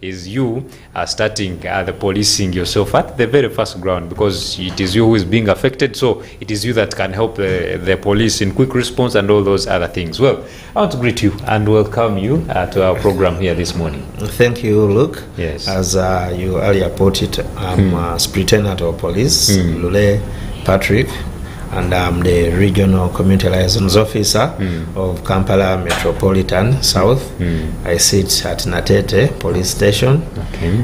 is you starting the policing yourself at the very first ground, because it is you who is being affected, so it is you that can help the police in quick response and all those other things. Well, I want to greet you and welcome you to our program here this morning. Thank you, Luke. Yes. As you earlier put it, I'm Superintendent of Police, Lule Patrick, and I'm the Regional Community Liaisons Officer of Kampala Metropolitan South. I sit at Natete Police Station,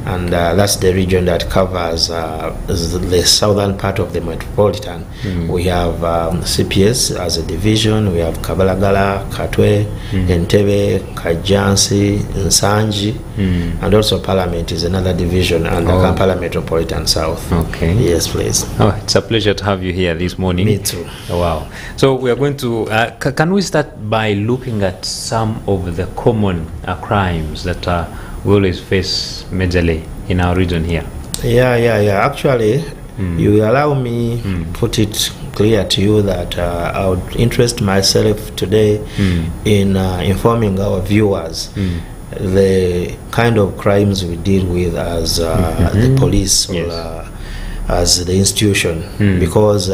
and that's the region that covers the southern part of the Metropolitan. We have CPS as a division, we have Kabalagala, Katwe, Entebbe, Kajansi, Nsanji, and also Parliament is another division under Kampala Metropolitan South. Okay. Yes, please. Oh, it's a pleasure to have you here this morning. Me too. Oh, wow. So we are going to, can we start by looking at some of the common crimes that we always face majorly in our region here? Yeah. Actually, you will allow me put it clear to you that I would interest myself today in informing our viewers the kind of crimes we deal with as the police or as the institution, because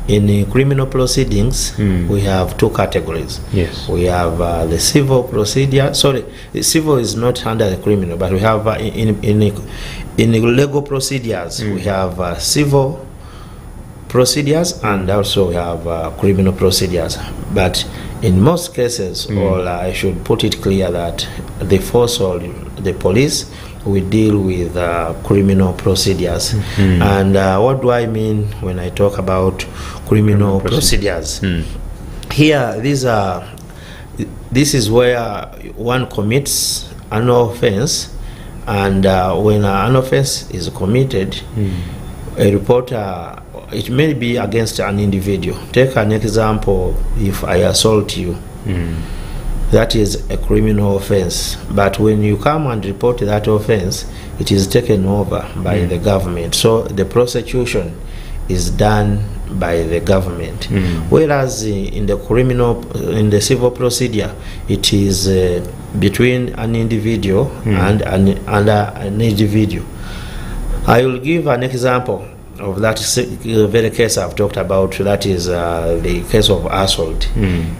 in criminal proceedings we have two categories. Yes. We have the civil procedure. Sorry, the civil is not under the criminal, but we have in legal procedures we have civil procedures and also we have criminal procedures. But in most cases, or I should put it clear that the force or the police, we deal with criminal procedures. And what do I mean when I talk about criminal procedures? Here, this is where one commits an offense, and when an offense is committed, a reporter, it may be against an individual. Take an example: if I assault you, that is a criminal offense. But when you come and report that offense, it is taken over by the government. So the prosecution is done by the government. Whereas in the civil procedure, it is between an individual and an individual. I will give an example of that very case I've talked about. That is the case of assault.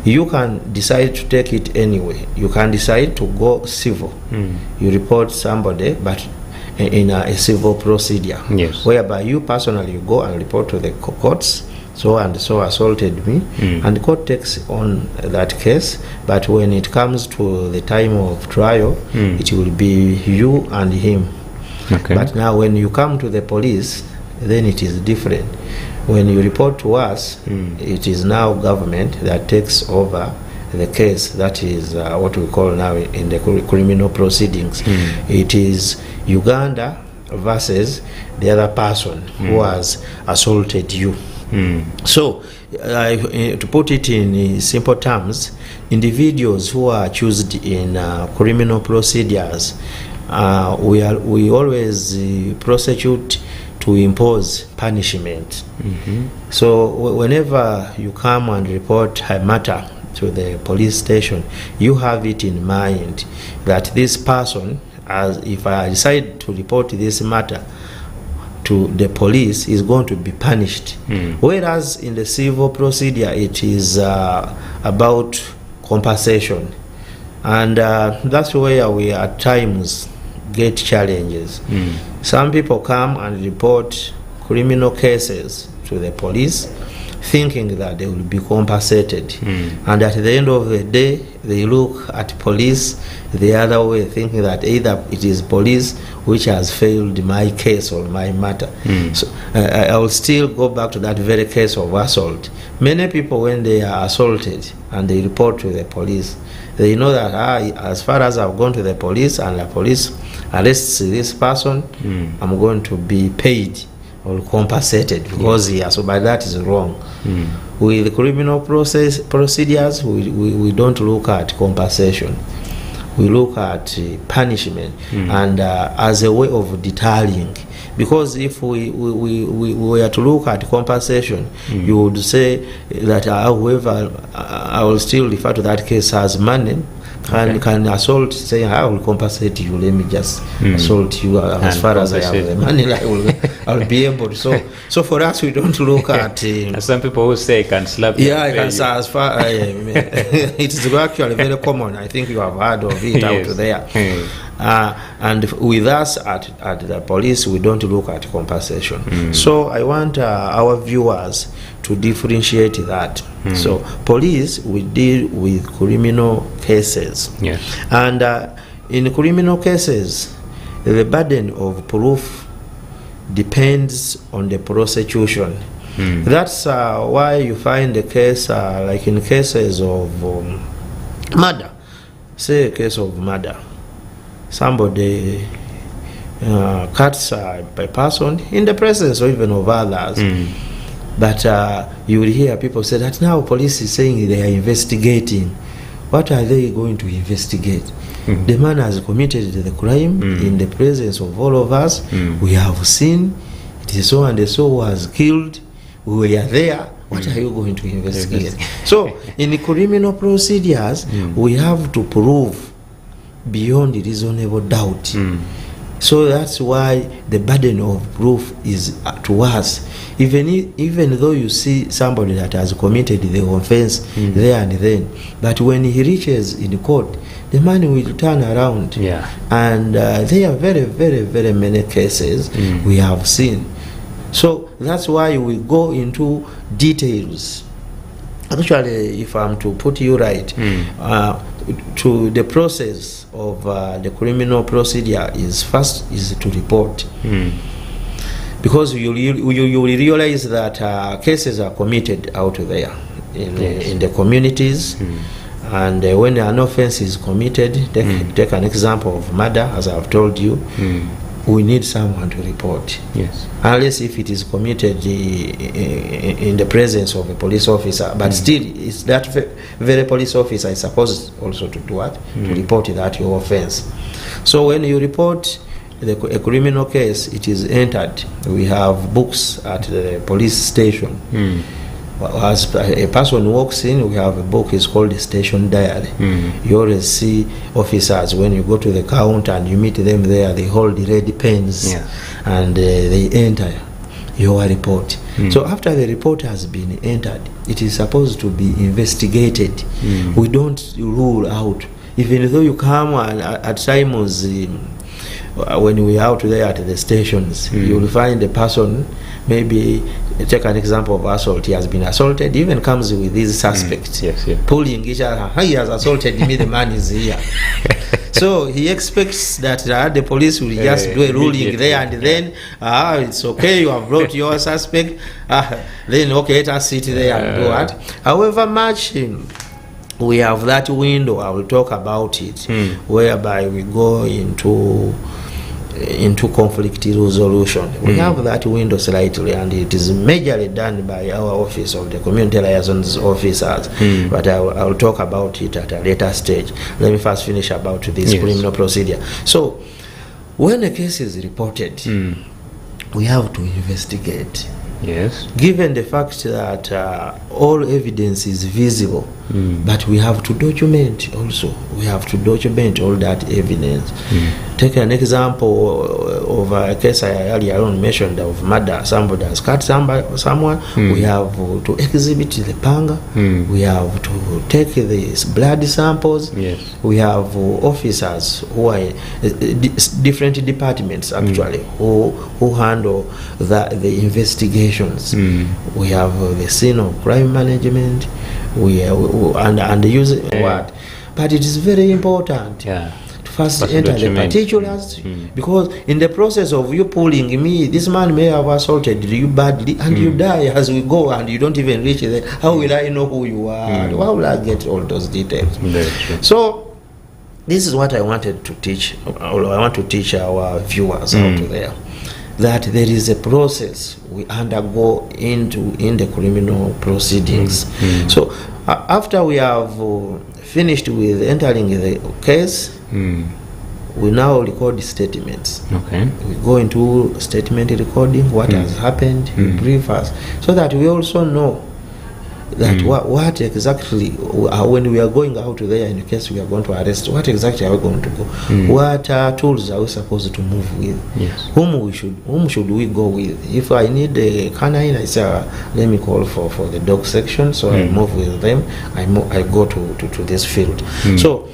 You can decide to take it anyway. You can decide to go civil. You report somebody, but in a civil procedure, whereby you personally you go and report to the courts, so and so assaulted me, and the court takes on that case. But when it comes to the time of trial, it will be you and him. But now when you come to the police, then it is different. When you report to us, it is now government that takes over the case. That is what we call now in the criminal proceedings. It is Uganda versus the other person who has assaulted you. So to put it in simple terms, individuals who are accused in criminal procedures, we always prosecute to impose punishment. So whenever you come and report a matter to the police station, you have it in mind that this person, as if I decide to report this matter to the police, is going to be punished. Whereas in the civil procedure, it is about compensation, and that's where we at times get challenges. Some people come and report criminal cases to the police thinking that they will be compensated, and at the end of the day they look at police the other way, thinking that either it is police which has failed my case or my matter. So I will still go back to that very case of assault. Many people, when they are assaulted and they report to the police, they know that as far as I've gone to the police and the police arrests this person, I'm going to be paid or compensated because so by that is wrong. With criminal procedures, we don't look at compensation. We look at punishment and as a way of deterring. Because if we were to look at compensation, you would say that however I will still refer to that case as money, can assault, say I will compensate you, let me just assault you as far as I have the money, I'll be able to. So for us, we don't look at some people who say can slap you. Yeah, I can say as far it is actually very common. I think you have heard of it out there. And with us at the police, we don't look at compensation. So I want our viewers to differentiate that. So police, we deal with criminal cases. Yes. And in criminal cases, the burden of proof depends on the prosecution. That's why you find the case, like in cases of murder, say a case of murder, somebody cuts a person in the presence or even of others. But you will hear people say that now police is saying they are investigating. What are they going to investigate? The man has committed the crime in the presence of all of us. We have seen it is so and so was killed. We were there. What are you going to investigate? So in the criminal procedures, we have to prove beyond reasonable doubt. So that's why the burden of proof is to us. Even though you see somebody that has committed the offense there and then, but when he reaches in court, the man will turn around. And there are very, very, very many cases we have seen. So that's why we go into details. Actually, if I'm to put you right, to the process of the criminal procedure is first is to report. Because you will realize that cases are committed out there in the communities. And when an offense is committed, take an example of murder, as I've told you, we need someone to report. Unless if it is committed in the presence of a police officer, but still it's that very police officer is supposed also to do what? To report that your offense. So when you report a criminal case, it is entered. We have books at the police station. As a person walks in, we have a book, it's called the station diary. You always see officers when you go to the counter and you meet them there, they hold the red pens and they enter your report. So after the report has been entered, it is supposed to be investigated. We don't rule out, even though you come at times when we are out there at the stations, you will find the person, maybe take an example of assault, he has been assaulted, even comes with these suspects pulling each other. He has assaulted me, the man is here. So he expects that the police will just do a ruling there and then it's okay, you have brought your suspect, then okay, let us sit there and do what. However much we have that window, I will talk about it, whereby we go into conflict resolution. We have that window slightly, and it is majorly done by our office of the community liaisons officers. But I will talk about it at a later stage. Let me first finish about this criminal procedure. So when a case is reported, we have to investigate. Given the fact that all evidence is visible, but we have to document also. We have to document all that evidence. Take an example of a case I earlier on mentioned of murder. Somebody has cut someone. We have to exhibit the panga. We have to take the blood samples. We have officers who are different departments actually who handle the investigations. We have the scene of crime management. And using what, but it is very important to first enter the particulars, because in the process of you pulling me, this man may have assaulted you badly and you die as we go and you don't even reach there. How will I know who you are? How will I get all those details? So this is what I wanted to teach, or I want to teach our viewers out there, that there is a process we undergo in the criminal proceedings. So after we have finished with entering the case, we now record statements. We go into statement recording, what has happened, in brief us, so that we also know that what exactly, when we are going out there, in case we are going to arrest, what exactly are we going to go? What tools are we supposed to move with? Yes. Whom should we go with? If I need a canine, I say, let me call for the dog section, so I move with them. I go to this field. So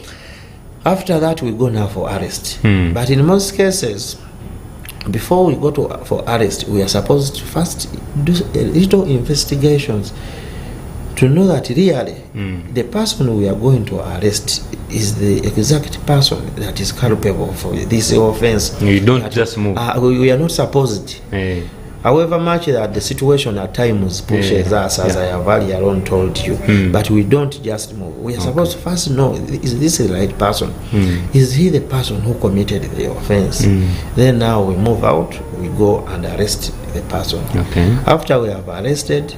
after that, we go now for arrest. But in most cases, before we go for arrest, we are supposed to first do a little investigations to know that really the person we are going to arrest is the exact person that is culpable for this offense. You don't just move. We are not supposed. However much that the situation at times pushes us, as I have earlier on told you, but we don't just move. We are supposed to first know, is this the right person? Is he the person who committed the offense? Then now we move out, we go and arrest the person. After we have arrested,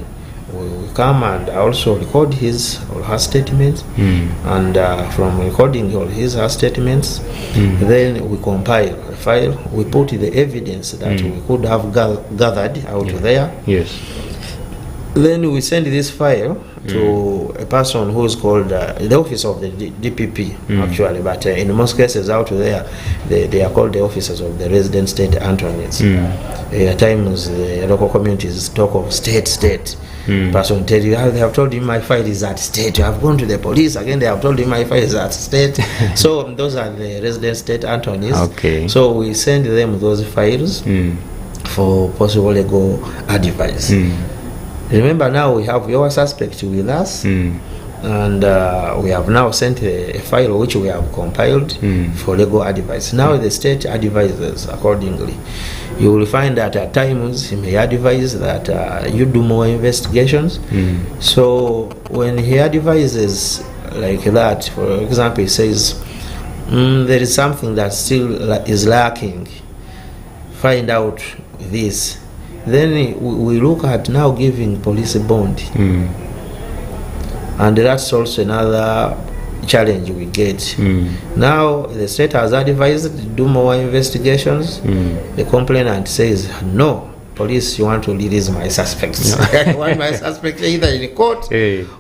we come and also record his or her statements, and from recording all his her statements, then we compile a file. We put the evidence that we could have gathered out there. Yes. Then we send this file to a person who is called the office of the DPP, actually, but in most cases out there, they are called the officers of the resident state attorneys. At times, the local communities talk of state. Person tell you, they have told him my file is at state. You have gone to the police again, they have told him my file is at state. So those are the resident state attorneys. So we send them those files for possible legal advice. Remember, now we have your suspect with us, and we have now sent a file which we have compiled for legal advice. Now the state advises accordingly. You will find that at times he may advise that you do more investigations. So when he advises like that, for example, he says there is something that still is lacking, find out this. Then we look at now giving police a bond. And that's also another challenge we get. Now the state has advised to do more investigations. The complainant says, no, police, you want to release my suspects. I want my suspect either in court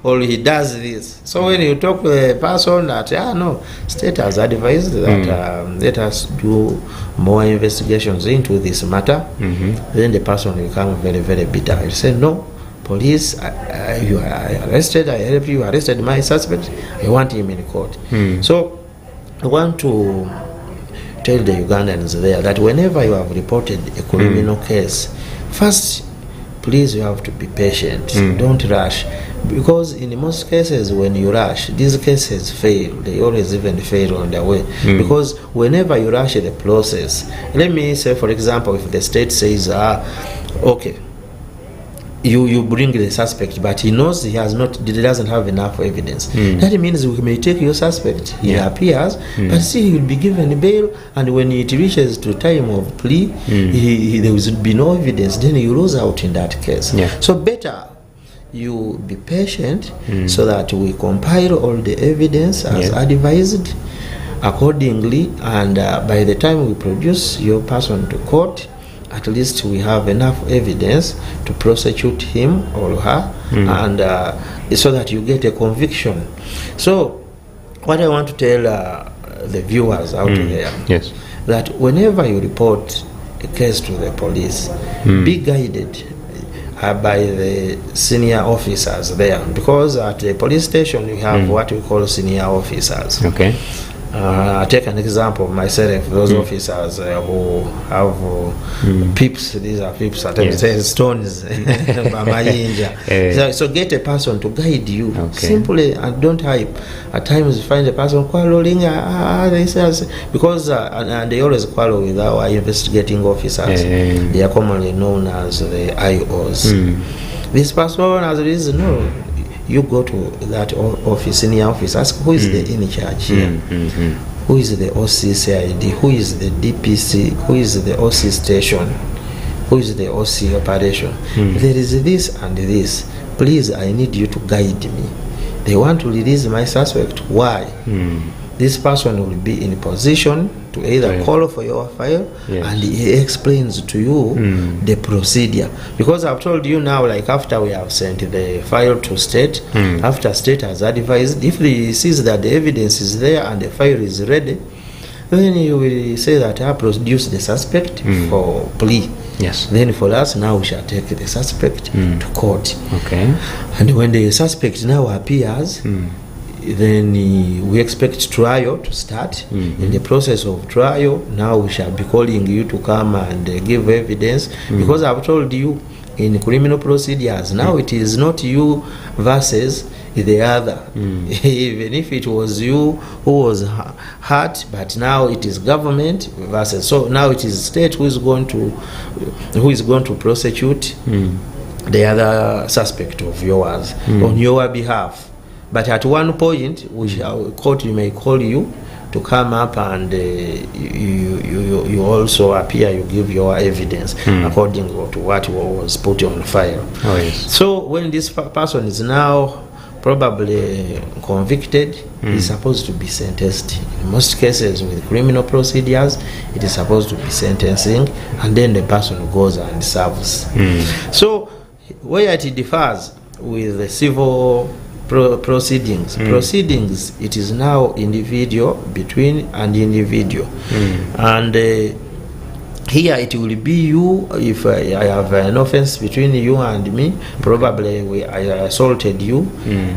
or he does this. So when you talk to a person that, no, state has advised that let us do more investigations into this matter, then the person will become very, very bitter. You say, no, police, you are arrested, I help you, arrested my suspect, I want him in court. So I want to tell the Ugandans there that whenever you have reported a criminal case, first, please, you have to be patient. Don't rush. Because in most cases, when you rush, these cases fail. They always even fail on their way. Because whenever you rush the process, let me say, for example, if the state says, okay, you bring the suspect, but he knows he doesn't have enough evidence. That means we may take your suspect. He appears, but still he will be given bail, and when it reaches to time of plea, there will be no evidence. Then you lose out in that case. So better you be patient, so that we compile all the evidence as advised accordingly, and by the time we produce your person to court, at least we have enough evidence to prosecute him or her, and so that you get a conviction. So what I want to tell the viewers out there, that whenever you report a case to the police, be guided by the senior officers there, because at the police station you have what we call senior officers. I take an example of myself. Those officers who have pips, these are pips, at times stones, so get a person to guide you simply, and don't hype. At times you find a person quarreling, because and they always quarrel with our investigating officers. They are commonly known as the IOs. This person has reason, no, you go to that office, senior office, ask who is the in charge here, who is the OC CID, who is the DPC, who is the OC station, who is the OC operation. There is this and this. Please, I need you to guide me. They want to release my suspect. Why? this person will be in position to either call for your file, and he explains to you the procedure. Because I've told you now, like after we have sent the file to state, after state has advised, if he sees that the evidence is there and the file is ready, then you will say that I produce the suspect for plea. Yes. Then for us now we shall take the suspect to court. Okay. And when the suspect now appears, then we expect trial to start. In the process of trial, now we shall be calling you to come and give evidence, because I've told you in criminal procedures now it is not you versus the other. Even if it was you who was hurt, but now it is government versus. So now it is state who is going to prosecute the other suspect of yours on your behalf. But at one point, court may call you to come up and you also appear, you give your evidence according to what was put on file. Oh, yes. So when this person is now probably convicted, he is supposed to be sentenced. In most cases with criminal procedures, it is supposed to be sentencing, and then the person goes and serves. So where it differs with the civil proceedings, it is now individual between and individual, and here it will be you. If I have an offense between you and me, probably I assaulted you,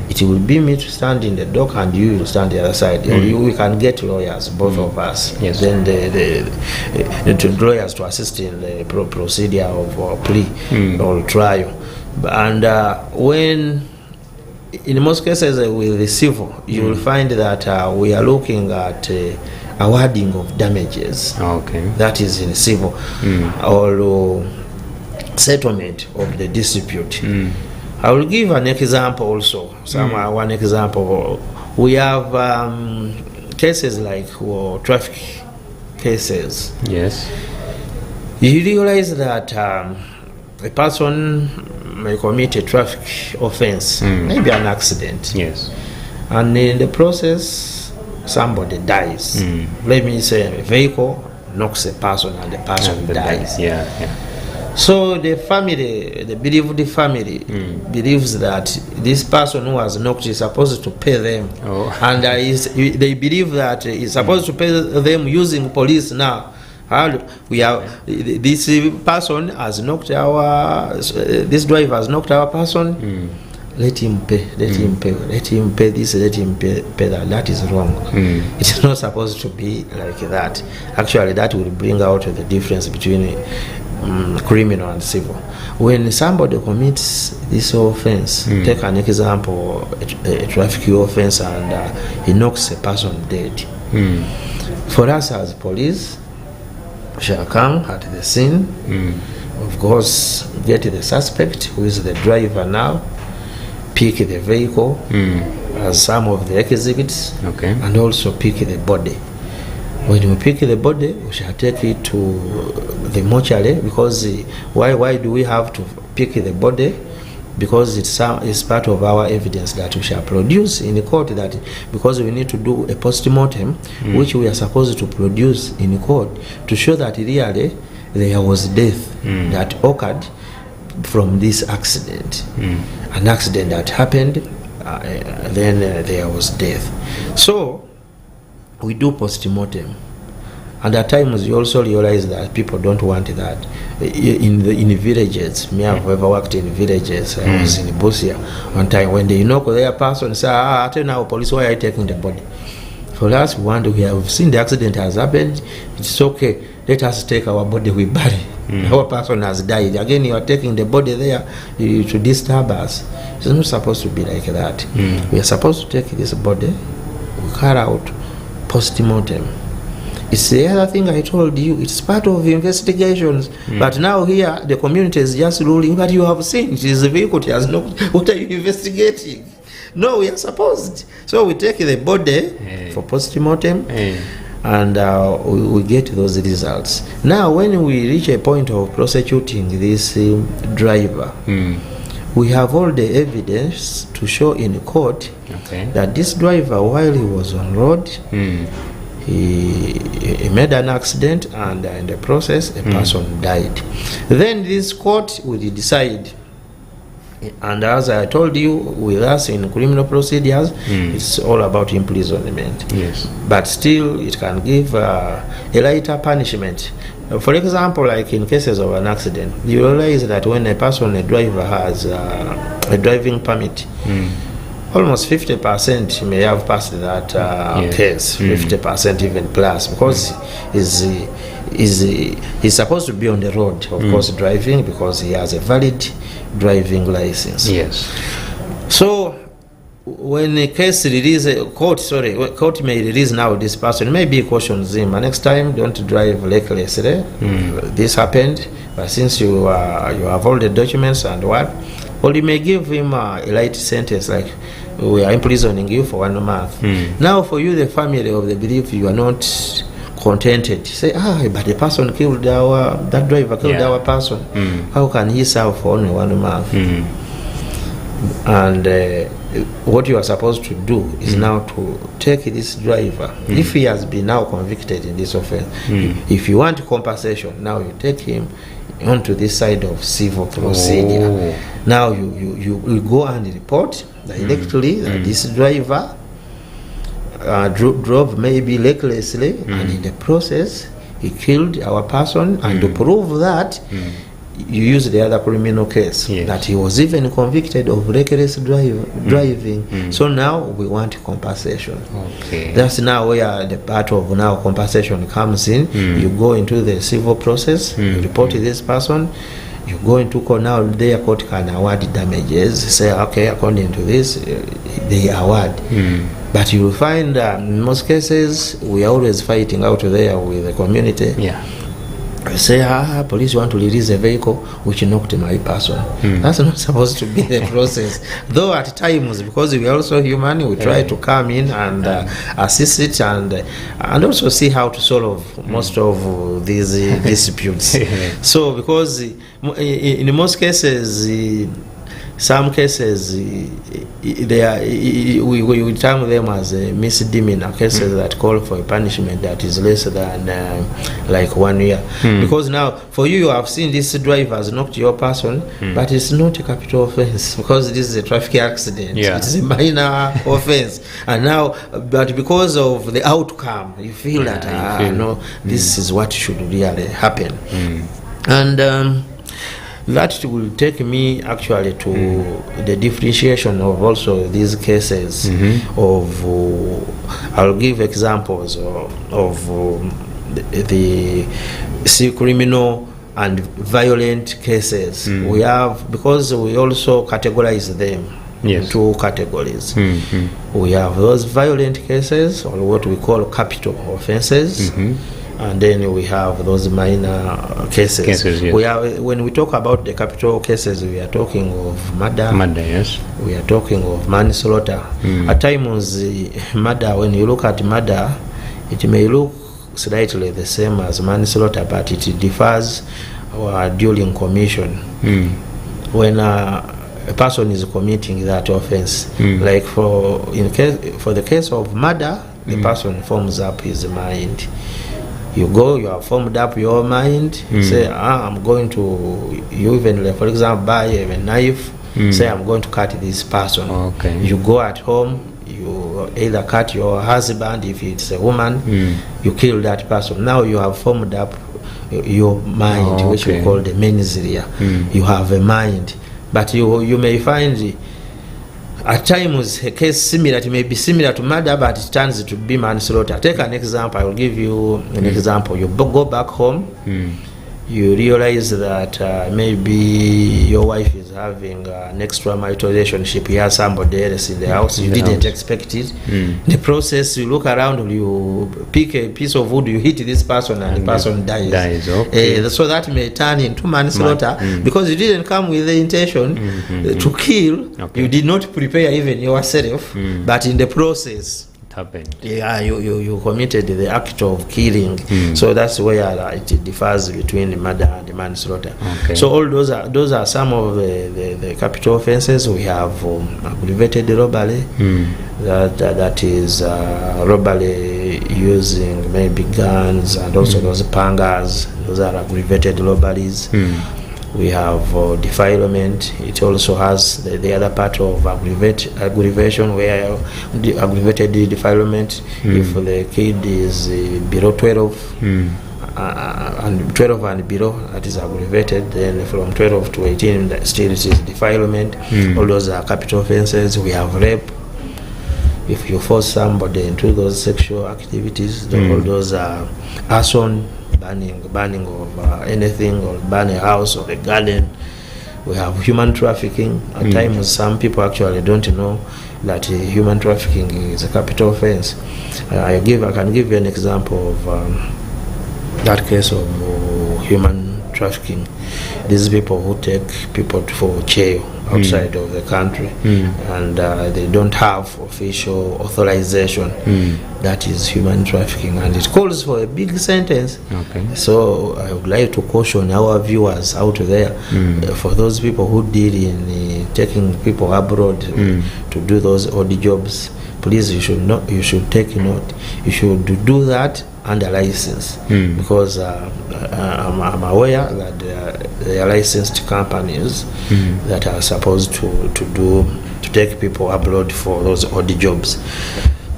it will be me to stand in the dock and you will stand the other side. We can get lawyers, both of us. Yes. Then the lawyers to assist in the procedure of plea or trial. And when in most cases with the civil, you will find that we are looking at awarding of damages. Okay. That is in civil, or settlement of the dispute. I will give an example also. One example. We have cases like traffic cases. Yes. You realize that a person may commit a traffic offense, maybe an accident. Yes. And in the process, somebody dies. Let me say a vehicle knocks a person and the person dies. So the family, the bereaved family, believes that this person who was knocked is supposed to pay them. And they believe that he's supposed to pay them using police now. We have this person has knocked this driver has knocked our person. Let him pay. Let him pay. Let him pay this. Let him pay that. That is wrong. It is not supposed to be like that. Actually, that will bring out the difference between criminal and civil. When somebody commits this offense, take an example, a traffic offense, and he knocks a person dead. For us as police, shall come at the scene, of course, get the suspect, who is the driver now, pick the vehicle as some of the exhibits, and also pick the body. When we pick the body, we shall take it to the mortuary, because why do we have to pick the body? Because it's part of our evidence that we shall produce in the court, that because we need to do a post-mortem, which we are supposed to produce in court to show that really there was death that occurred from this accident, an accident that happened, then there was death. So we do post-mortem. And at times you also realize that people don't want that. In the villages, me I've ever worked in villages. I was in Busia one time. When they knock their person, say, I tell now police, why are you taking the body? For us, we have seen the accident has happened. It's okay. Let us take our body, we bury. Our person has died. Again, you are taking the body there to disturb us. It's not supposed to be like that. We are supposed to take this body, we carry out post-mortem. It's the other thing I told you. It's part of investigations. But now here, the community is just ruling that you have seen. It is a vehicle. It has no. What are you investigating? No, we are supposed. So we take the body for post-mortem, and we get those results. Now, when we reach a point of prosecuting this driver, we have all the evidence to show in court that this driver, while he was on road, he made an accident, and in the process a person died. Then this court will decide, and as I told you, with us in criminal procedures, it's all about imprisonment. Yes. But still it can give a lighter punishment. For example, like in cases of an accident, you realize that when a driver has a driving permit, almost 50% may have passed that case, 50% even plus, because he's supposed to be on the road, of course, driving, because he has a valid driving license. Yes. So when a case court may release now this person, maybe cautions him, and next time don't drive recklessly. This happened, but since you have all the documents and what, or you may give him a light sentence, like we are imprisoning you for 1 month. Now for you, the family of the belief, you are not contented. Say, but the person killed that driver killed our person. How can he serve for only 1 month? And what you are supposed to do is now to take this driver, if he has been now convicted in this offense, if you want compensation, now you take him onto this side of civil procedure. Now you go and report directly that this driver drove maybe recklessly, and in the process he killed our person, and to prove that, you use the other criminal case that he was even convicted of reckless driving. So now we want compensation. That's now where the part of now compensation comes in. You go into the civil process, you report to this person, you go into court. Now their court can award damages, say okay, according to this they award. But you will find in most cases we are always fighting out there with the community. Say, police want to release a vehicle which knocked my person. That's not supposed to be the process. Though at times, because we are also human, we try to come in and assist it, and also see how to solve most of these disputes. So because in most cases, some cases we term them as misdemeanor cases that call for a punishment that is less than like 1 year. Because now for you have seen this driver has knocked your person, but it's not a capital offense, because this is a traffic accident. It's a minor offense, and now but because of the outcome you feel that no, this is what should really happen. And that will take me actually to the differentiation of also these cases of I'll give examples of the criminal and violent cases. We have, because we also categorize them in 2 categories. We have those violent cases, or what we call capital offenses, and then we have those minor cases. We are, when we talk about the capital cases, we are talking of murder. We are talking of manslaughter. At times, murder, when you look at murder, it may look slightly the same as manslaughter, but it differs during commission. When a person is committing that offense, like for the case of murder, the person forms up his mind. You go, you have formed up your mind, say, I'm going to, you even, for example, buy a knife, say, I'm going to cut this person. You go at home, you either cut your husband, if it's a woman, you kill that person. Now you have formed up your mind, which we call the mens rea. You have a mind, but you may find at times a case similar, it may be similar to murder, but it turns to be manslaughter. Take an example. I will give you an example. You go back home, you realize that maybe your wife is having an extramarital relationship. You have somebody else in the house. You didn't expect it. The process, you look around, you pick a piece of wood, you hit this person, and the person dies. So that may turn into manslaughter, because you didn't come with the intention to kill. You did not prepare even yourself, but in the process it happened. Yeah, you committed the act of killing. So that's where it differs between the murder and the manslaughter. Okay. So all those are some of the capital offenses. We have aggravated robbery. That is robbery using maybe guns, and also those pangas. Those are aggravated robberies. We have defilement. It also has the other part of aggravation, where the aggravated defilement, if the kid is below 12, and 12 and below, that is aggravated. Then from 12 to 18, that still it is defilement. All those are capital offenses. We have rape. If you force somebody into those sexual activities, all those are arson, burning of anything, or burn a house or a garden. We have human trafficking. At times, some people actually don't know that human trafficking is a capital offense. I can give you an example of that case of human trafficking. These people who take people for jail outside of the country, and they don't have official authorization. That is human trafficking, and it calls for a big sentence. Okay. So I would like to caution our viewers out there, for those people who deal in taking people abroad to do those odd jobs. Please, you should take note. You should do that under license, because I'm aware that there are licensed companies that are supposed to take people abroad for those odd jobs.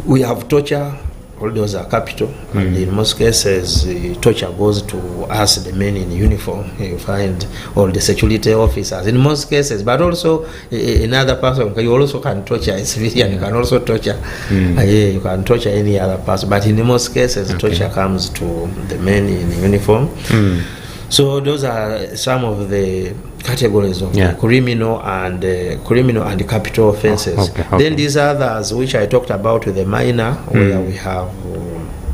We have torture. All those are capital, and in most cases, torture goes to us, the men in uniform. You find all the security officers in most cases, but also another person. You also can torture a civilian. You can also torture. You can torture any other person, but in most cases, torture comes to the men in uniform. So those are some of the categories of criminal and capital offenses. Then these others, which I talked about, the minor, where we have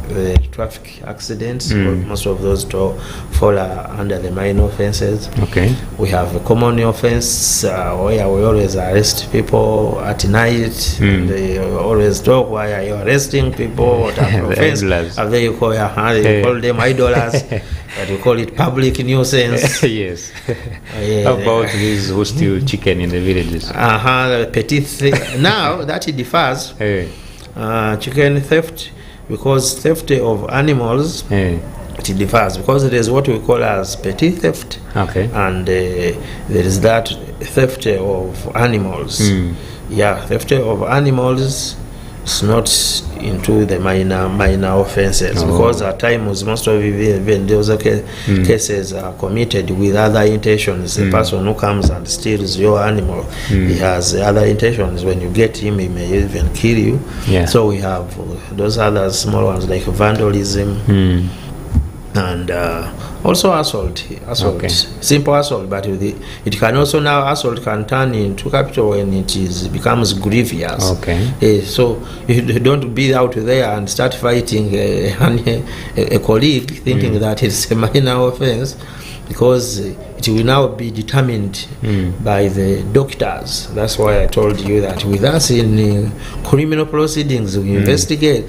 the traffic accidents. Most of those fall under the minor offenses. Okay. We have a common offense where we always arrest people at night. They always talk why you're arresting people. What type of offense? And then you call them idlers. But you call it public nuisance. Yes. How about these who steal chicken in the villages? Petit now that it differs. Chicken theft, because theft of animals, it differs, because there is what we call as petty theft, and there is that theft of animals. Theft of animals is not into the minor offenses, because at times most of even those cases are committed with other intentions. The person who comes and steals your animal, he has other intentions. When you get him, he may even kill you. So we have those other small ones like vandalism, and also assault, simple assault, but it can also now, assault can turn into capital when it becomes grievous. So you don't be out there and start fighting a colleague thinking that it's a minor offense, because it will now be determined by the doctors. That's why I told you that with us in criminal proceedings, we investigate,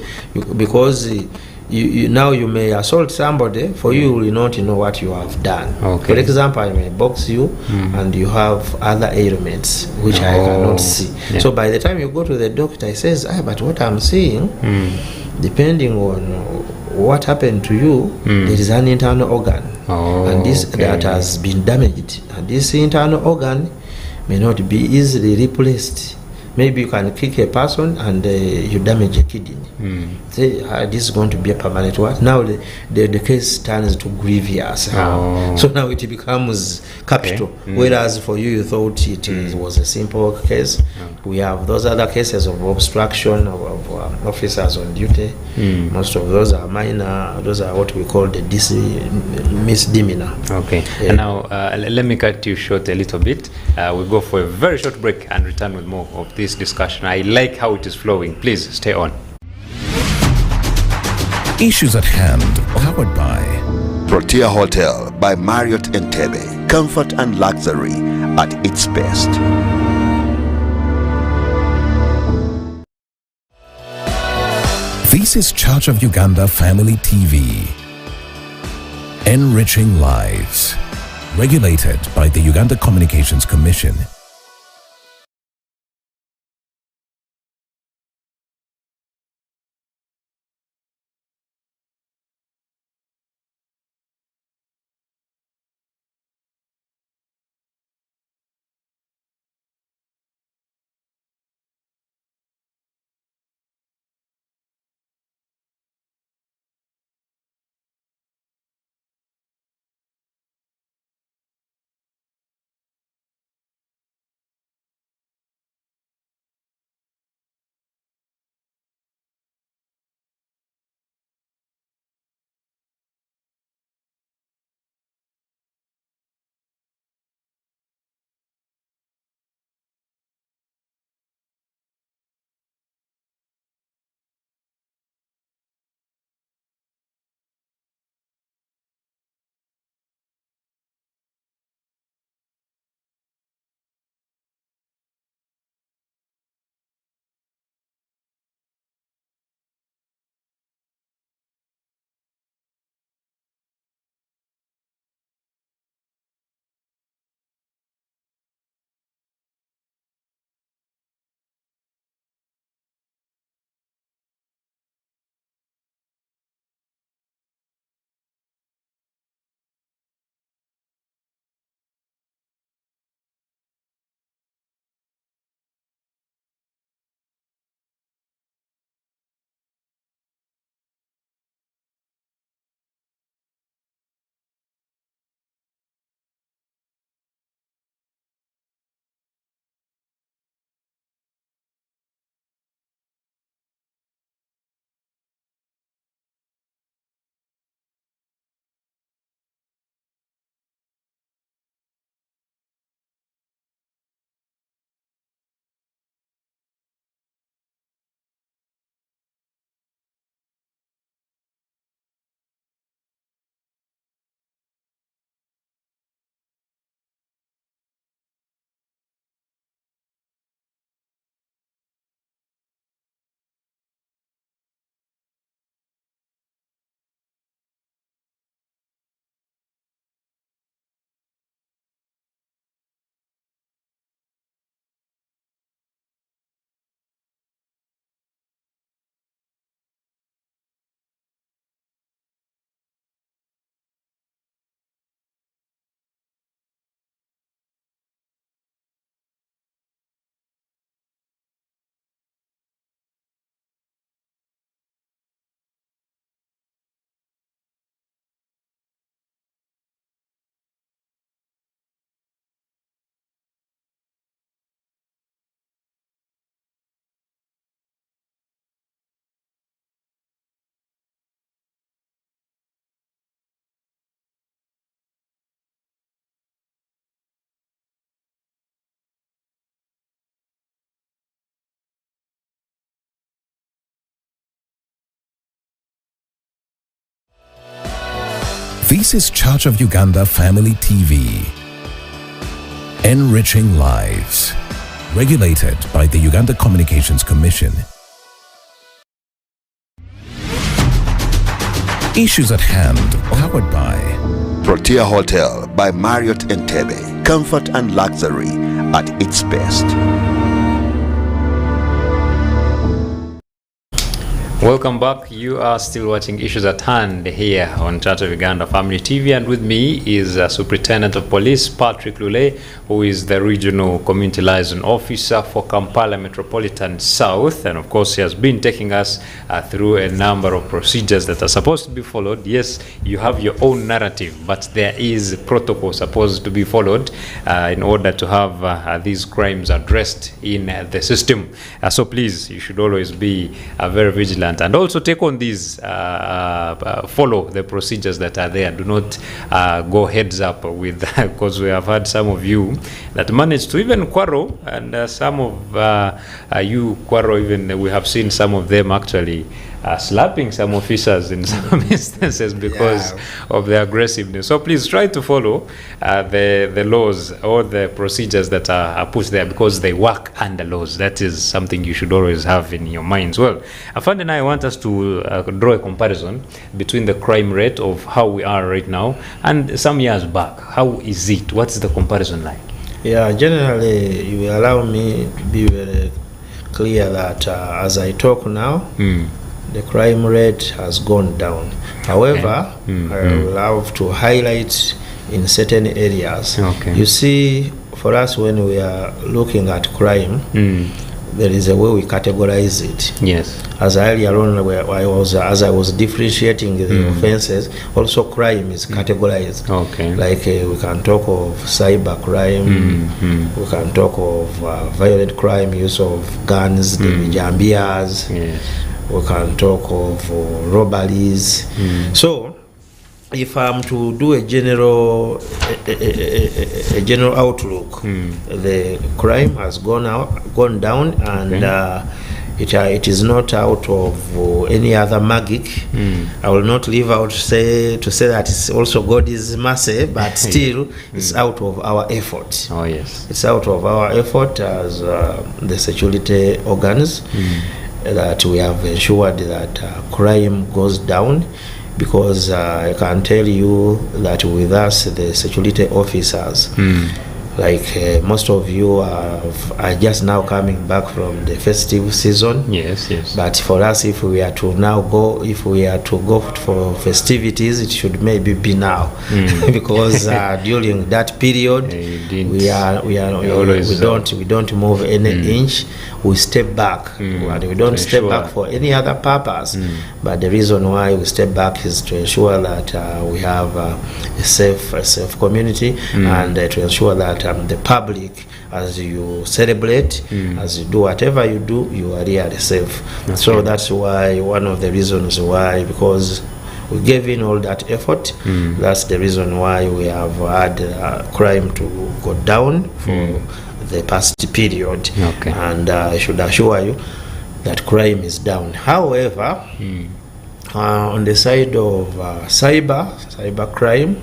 because now you may assault somebody, for you will not know what you have done. For example, I may box you and you have other ailments which I cannot see. So by the time you go to the doctor, he says, but what I'm seeing, depending on what happened to you, there is an internal organ, and this that has been damaged, and this internal organ may not be easily replaced. Maybe you can kick a person and you damage a kidney. Say, this is going to be a permanent what? Now the case turns to grievous. So now it becomes capital. Whereas for you thought it was a simple case. We have those other cases of obstruction of officers on duty. Most of those are minor. Those are what we call the misdemeanor. And now let me cut you short a little bit. We'll go for a very short break and return with more of this discussion. I like how it is flowing. Please stay on. Issues at hand, powered by Protea Hotel by Marriott Entebbe. Comfort and luxury at its best. This is Church of Uganda Family TV. Enriching lives. Regulated by the Uganda Communications Commission. This is Church of Uganda Family TV. Enriching lives. Regulated by the Uganda Communications Commission. Issues at hand, powered by Protea Hotel by Marriott Entebbe. Comfort and luxury at its best. Welcome back. You are still watching Issues at Hand here on Church of Uganda Family TV, and with me is Superintendent of Police Patrick Lule, who is the Regional Community Liaison Officer for Kampala Metropolitan South, and of course he has been taking us through a number of procedures that are supposed to be followed. Yes, you have your own narrative, but there is protocol supposed to be followed in order to have these crimes addressed in the system. So please, you should always be very vigilant and also take on these, follow the procedures that are there. Do not go heads up with, because we have had some of you that managed to even quarrel, and some of you quarrel, even we have seen some of them actually slapping some officers in some instances because of their aggressiveness. So please try to follow the laws or the procedures that are put there, because they work under laws. That is something you should always have in your minds. Well, Afande and I want us to draw a comparison between the crime rate of how we are right now and some years back. How is it? What's the comparison like? Yeah, generally, you will allow me to be very clear that as I talk now, the crime rate has gone down. However, I will have to highlight in certain areas. You see, for us, when we are looking at crime, there is a way we categorize it. Yes. As earlier on, as I was differentiating the offenses, also crime is categorized. Like we can talk of cyber crime, we can talk of violent crime, use of guns, the jambias. We can talk of robberies. So, if I'm to do a general outlook, the crime has gone down, and it is not out of any other magic. I will not leave out to say that it's also God's mercy, but still it's out of our effort. Oh yes, it's out of our effort as the security organs that we have ensured that crime goes down. Because I can tell you that with us, the security officers, like most of you are just now coming back from the festive season. Yes. But for us, if we are to go for festivities, it should maybe be now, because during that period, we don't move any inch. We step back, and we don't step back for any other purpose. But the reason why we step back is to ensure that we have a safe community, and to ensure that the public, as you celebrate, as you do whatever you do, you are really safe. So that's why, one of the reasons why, because we gave in all that effort, that's the reason why we have had crime to go down for the past period. And I should assure you that crime is down. However, on the side of cyber crime,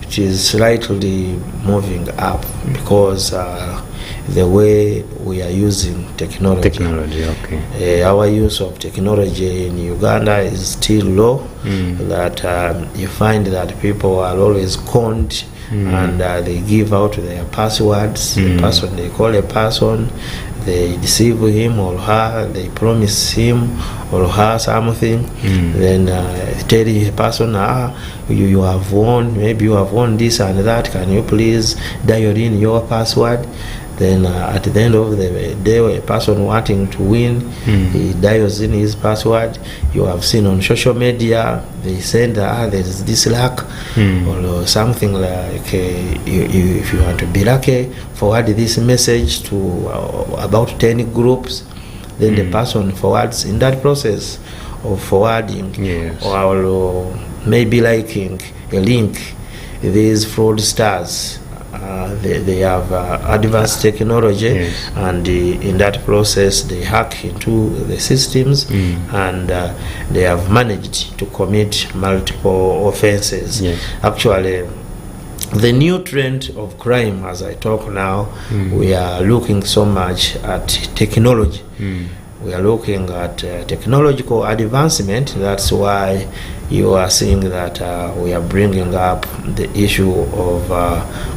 it is slightly moving up, because the way we are using technology, our use of technology in Uganda is still low. That you find that people are always conned, and they give out their passwords. The person, they call a person, they deceive him or her, they promise him or her something, then tell the person, you have won, maybe you have won this and that, can you please dial in your password? Then at the end of the day, a person wanting to win, he dials in his password. You have seen on social media, they send there is this luck, or something like if you want to be lucky, forward this message to about 10 groups. Then the person forwards. In that process of forwarding, or maybe liking a link, these fraudsters, they have advanced technology, and in that process they hack into the systems, and they have managed to commit multiple offenses. Actually, the new trend of crime, as I talk now, we are looking so much at technology. We are looking at technological advancement. That's why you are seeing that we are bringing up the issue of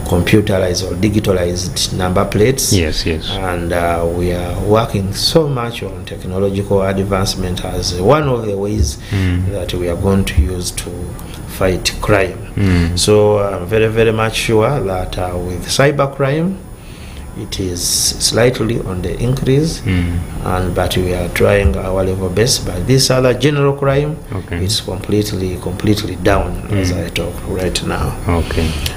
computerized or digitalized number plates. And we are working so much on technological advancement as one of the ways that we are going to use to fight crime. So I'm very, very much sure that with cyber crime, it is slightly on the increase, but we are trying our level best. But this other general crime, it's completely down as I talk right now.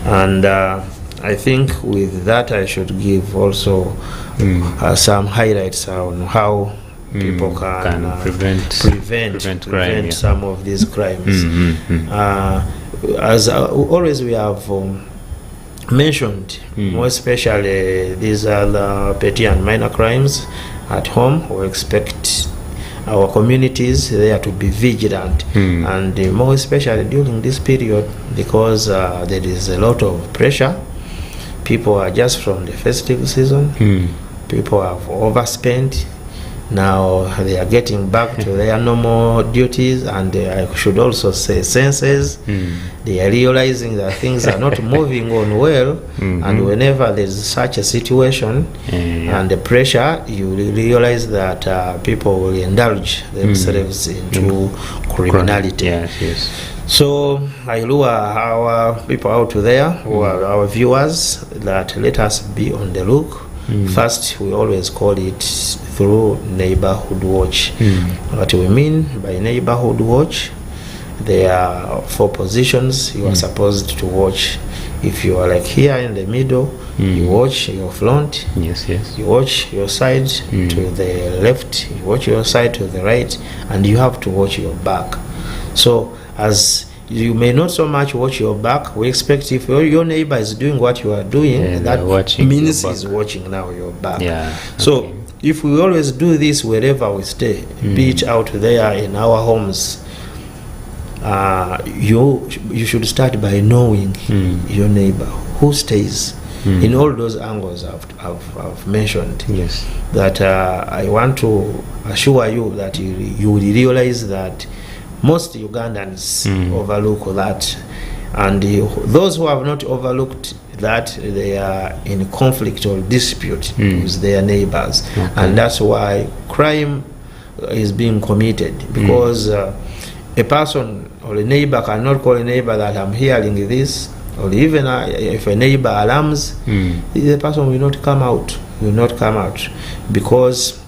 And I think with that, I should give also some highlights on how people can prevent some of these crimes. As always, we have mentioned, more especially these are the petty and minor crimes at home. We expect our communities there to be vigilant, and more especially during this period, because there is a lot of pressure. People are just from the festive season. People have overspent. Now they are getting back to their normal duties, and I should also say senses. They are realizing that things are not moving on well, and whenever there is such a situation and the pressure, you realize that people will indulge themselves into criminality. Yes. So I lure our people out there, who are our viewers, that let us be on the look. First, we always call it through neighborhood watch. What we mean by neighborhood watch, there are 4 positions you are supposed to watch. If you are like here in the middle, you watch your front. Yes. You watch your side to the left, you watch your side to the right, and you have to watch your back. So as you may not so much watch your back, we expect if your neighbor is doing what you are doing, that means he's watching now your back. So if we always do this wherever we stay, be it out there in our homes, you should start by knowing your neighbor who stays in all those angles I've mentioned. Yes. That I want to assure you that you will realize that most Ugandans overlook that, and those who have not overlooked that, they are in conflict or dispute with their neighbors, and that's why crime is being committed, because a person or a neighbor cannot call a neighbor that I'm hearing this, or even if a neighbor alarms, the person will not come out, because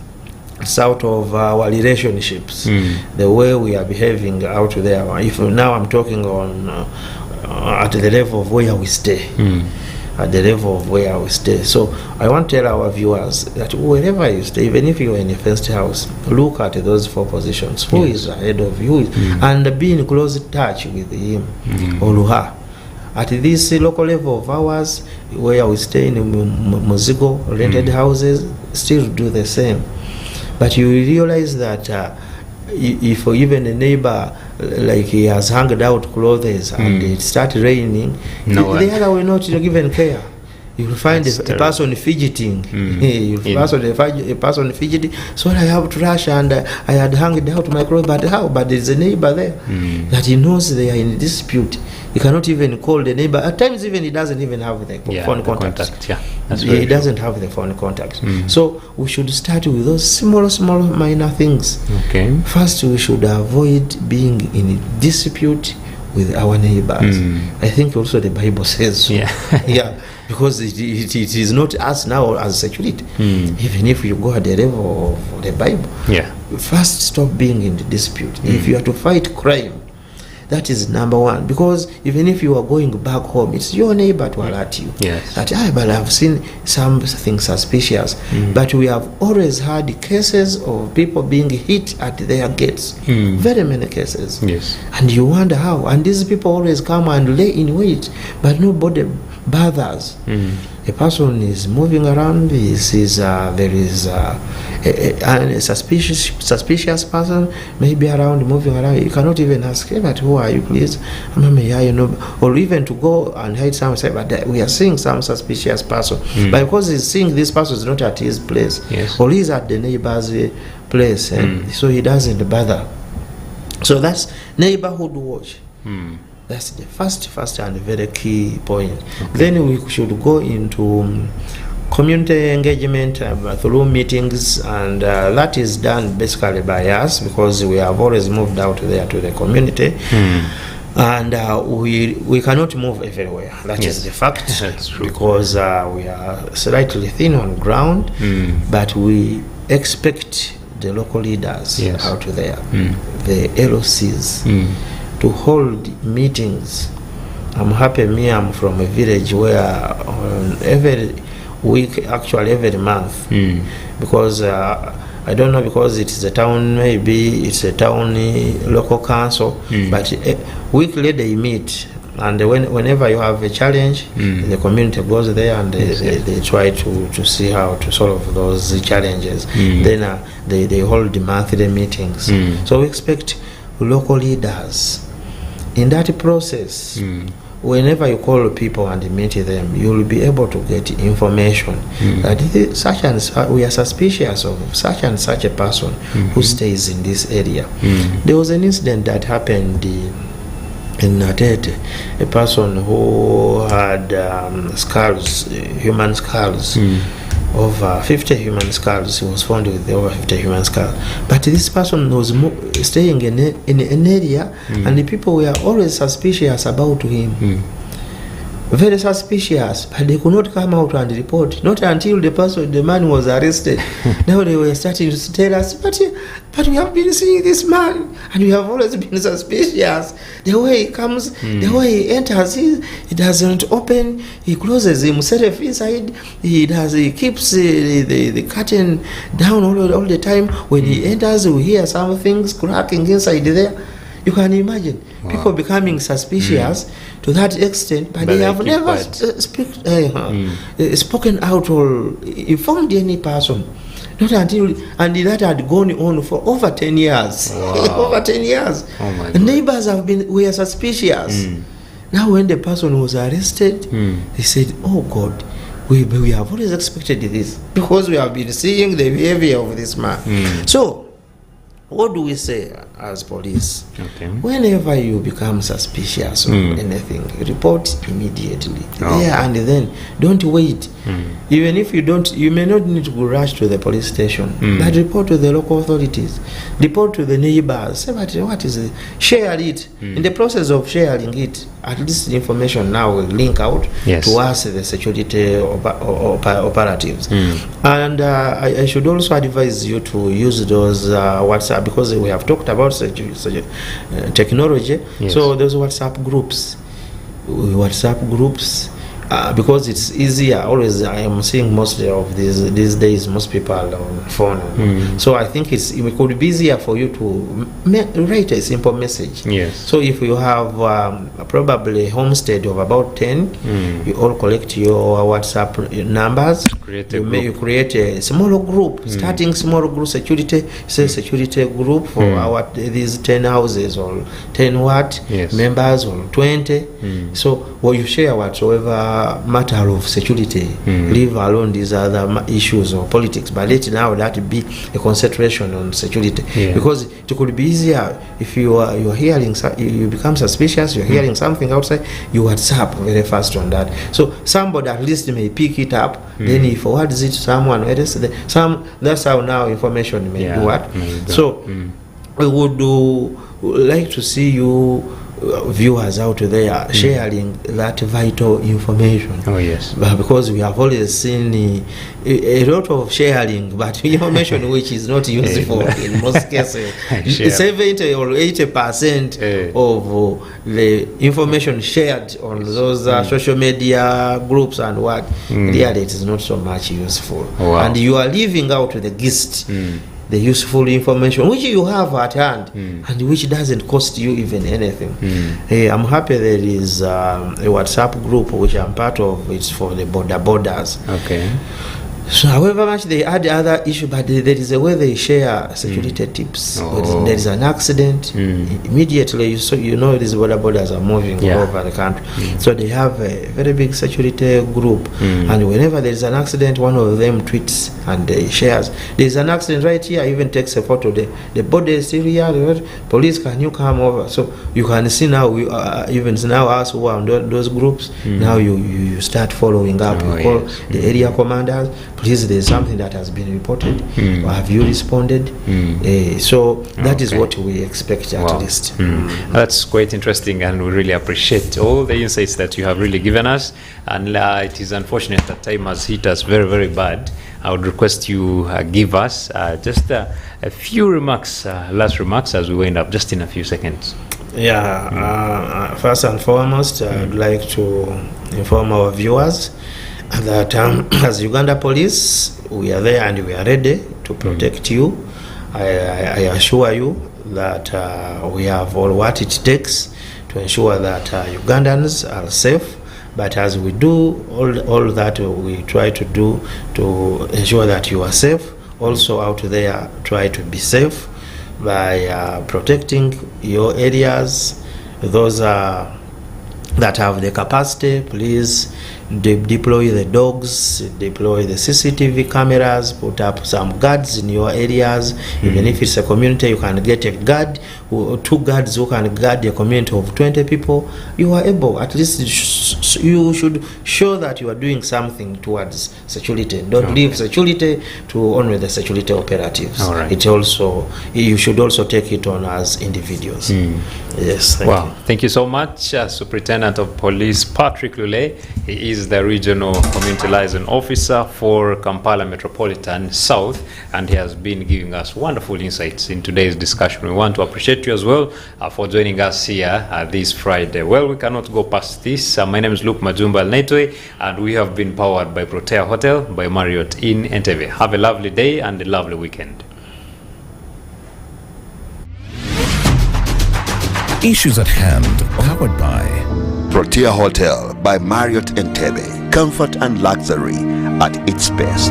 it's out of our relationships, the way we are behaving out there. If now I'm talking on at the level of where we stay, So I want to tell our viewers that wherever you stay, even if you're in a fenced house, look at those 4 positions. Who is ahead of you, and be in close touch with him or her. At this local level of ours, where we stay in Muzigo rented houses, still do the same. But you realize that if even a neighbor, like he has hung out clothes and it starts raining, the other will not even care. You will find a person fidgeting. A person fidgeting. So I have to rush, and I had hung out my clothes. But how? But there's a neighbor there that he knows they are in dispute. He cannot even call the neighbor. At times, even he doesn't even have the phone contact. He doesn't have the phone contact. So we should start with those small minor things. First, we should avoid being in dispute with our neighbors. I think also the Bible says so. Because it is not us now as security. Even if you go at the level of the Bible, first stop being in the dispute. If you are to fight crime, that is number 1, because even if you are going back home, it's your neighbor to alert you. That but I've seen something suspicious. But we have always had cases of people being hit at their gates. Very many cases. And you wonder how. And these people always come and lay in wait, but nobody bothers. A person is moving around. There is a suspicious person maybe around, moving around. You cannot even ask, hey, but who are you, please? Or even to go and hide some, say, but we are seeing some suspicious person. But because he's seeing this person is not at his place, or he's at the neighbor's place, so he doesn't bother. So that's neighborhood watch. That's the first and very key point. Then we should go into community engagement through meetings, and that is done basically by us, because we have always moved out there to the community. And we cannot move everywhere. That is the fact. That's true. Because we are slightly thin on ground, but we expect the local leaders out there, the LOCs, to hold meetings. I'm happy I'm from a village where every week, actually every month, because I don't know, because it is a town, maybe it's a town local council, but weekly they meet And whenever you have a challenge, the community goes there and they try to see how to solve those challenges. Then they hold monthly meetings. So we expect local leaders in that process. Whenever you call people and meet them, you will be able to get information that we are suspicious of such and such a person who stays in this area. There was an incident that happened in Natete, a person who had skulls, human skulls, over 50 human skulls. He was found with over 50 human skulls. But this person was staying in an area, and the people were always suspicious about him. Very suspicious, but they could not come out and report. Not until the man was arrested. Now they were starting to tell us, but we have been seeing this man, and we have always been suspicious. The way he comes, the way he enters, he doesn't open. He closes himself inside. He keeps the curtain down all the time. When he enters, we hear some things cracking inside there. You can imagine people becoming suspicious to that extent, but they have never spoken out or informed any person. Not until, and that had gone on for over 10 years. Over 10 years. Oh my God. The neighbors were suspicious. Now when the person was arrested, they said, oh God, we have always expected this, because we have been seeing the behavior of this man. So what do we say as police? Whenever you become suspicious of anything, report immediately. There and then. Don't wait. Even if you may not need to rush to the police station, but report to the local authorities. Report to the neighbors. Say, what is it? Share it. In the process of sharing it, at least the information now will link out to us, the security operatives. And I should also advise you to use those WhatsApp, because we have talked about technology. So those WhatsApp groups, because it's easier. Always, I am seeing most of these days, most people are on phone. So I think it could be easier for you to write a simple message. So if you have probably a homestead of about 10, you all collect your WhatsApp numbers. You create a smaller group, starting small group, security group for these 10 houses or 10 members or 20. So you share whatsoever matter of security, leave alone these other issues or politics, but let now that be a concentration on security, because it could be easier if you're hearing, you become suspicious, you're hearing something outside, you WhatsApp very fast on that, so somebody at least may pick it up, then he forwards it to someone else. That's how now information may do what. So we would like to see you viewers out there sharing that vital information. Because we have always seen a lot of sharing, but information which is not useful in most cases. 70 or 80% of the information shared on those social media groups and what really it is not so much useful. And you are leaving out the gist, the useful information which you have at hand, and which doesn't cost you even anything. I'm happy there is a WhatsApp group which I'm part of. It's for the borders. So however much they add other issue, but there is a way they share security tips. There is an accident, immediately you know these borders are moving all over the country. So they have a very big security group, and whenever there is an accident, one of them tweets and shares. There is an accident right here, even takes a photo. The body is still here. Police, can you come over? So you can see now, even now us who are on those groups, now you start following up. You call the area commanders. Please, there is something that has been reported. Have you responded? So that is what we expect at least. That's quite interesting, and we really appreciate all the insights that you have really given us. And it is unfortunate that time has hit us very, very bad. I would request you give us just a few remarks, last remarks, as we wind up, just in a few seconds. First and foremost, I'd like to inform our viewers that as Uganda Police, we are there and we are ready to protect you. I assure you that we have all what it takes to ensure that Ugandans are safe. But as we do all that we try to do to ensure that you are safe, also out there try to be safe by protecting your areas. Those that have the capacity, please deploy the dogs, deploy the CCTV cameras, put up some guards in your areas. Even if it's a community, you can get a guard, two guards who can guard a community of 20 people. You are able, at least you should show that you are doing something towards security. Don't leave security to only the security operatives. All right. It also, you should also take it on as individuals. Yes, thank you. Thank you so much, Superintendent of Police Patrick Lule. He is the Regional Community Liaison Officer for Kampala Metropolitan South, and he has been giving us wonderful insights in today's discussion. We want to appreciate you as well for joining us here this Friday. Well, we cannot go past this. My name is Luke Majumba Alnetwe, and we have been powered by Protea Hotel by Marriott in Entebbe. Have a lovely day and a lovely weekend. Issues at hand, powered by Protea Hotel by Marriott Entebbe. Comfort and luxury at its best.